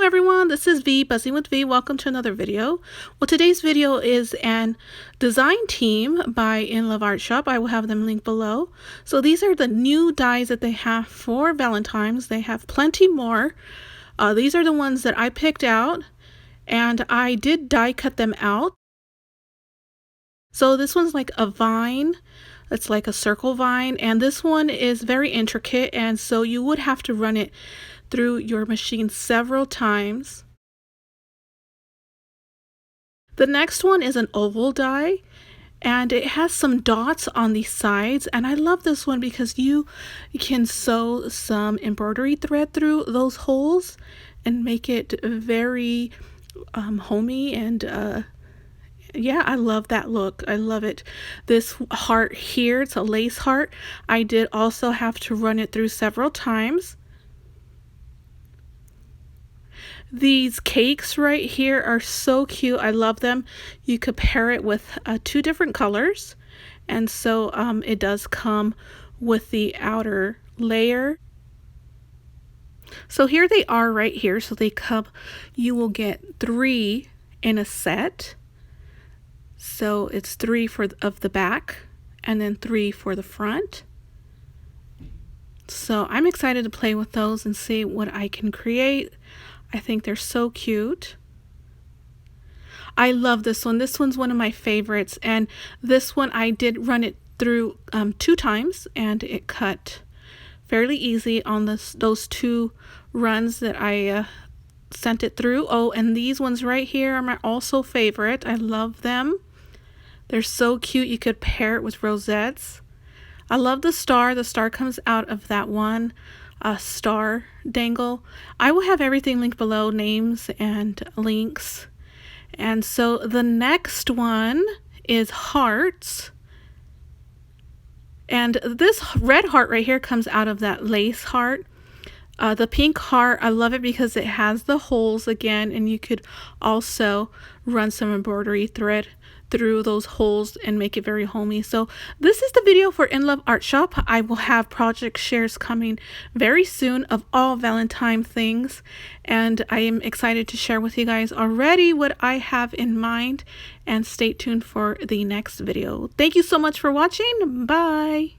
everyone, this is V, Buzzing with V. Welcome to another video. Well, today's video is an design team by In Love Art Shop. I will have them linked below. So these are the new dies that they have for Valentine's. They have plenty more. These are the ones that I picked out, and I did die cut them out. So this one's like a vine. It's like a circle vine, and this one is very intricate, and so you would have to run it through your machine several times. The next one is an oval die, and it has some dots on the sides, and I love this one because you can sew some embroidery thread through those holes and make it very homey, and yeah, I love that look. I love it. This heart here, it's a lace heart. I did also have to run it through several times. These cakes right here are so cute. I love them. You could pair it with two different colors, and so it does come with the outer layer. So here they are right here. So they come, you will get 3 in a set. So it's 3 of the back and then 3 for the front. So I'm excited to play with those and see what I can create. I think they're so cute. I love this one. This one's one of my favorites, and this one I did run it through 2 times, and it cut fairly easy on those 2 runs that I sent it through. Oh, and these ones right here are my also favorite. I love them. They're so cute. You could pair it with rosettes. I love the star. The star comes out of that one star dangle. I will have everything linked below, names and links. And so the next one is hearts. And this red heart right here comes out of that lace heart. The pink heart, I love it because it has the holes again, and you could also run some embroidery thread through those holes and make it very homey. So this is the video for In Love Art Shop. I will have project shares coming very soon of all Valentine things, and I am excited to share with you guys already what I have in mind, and stay tuned for the next video. Thank you so much for watching. Bye.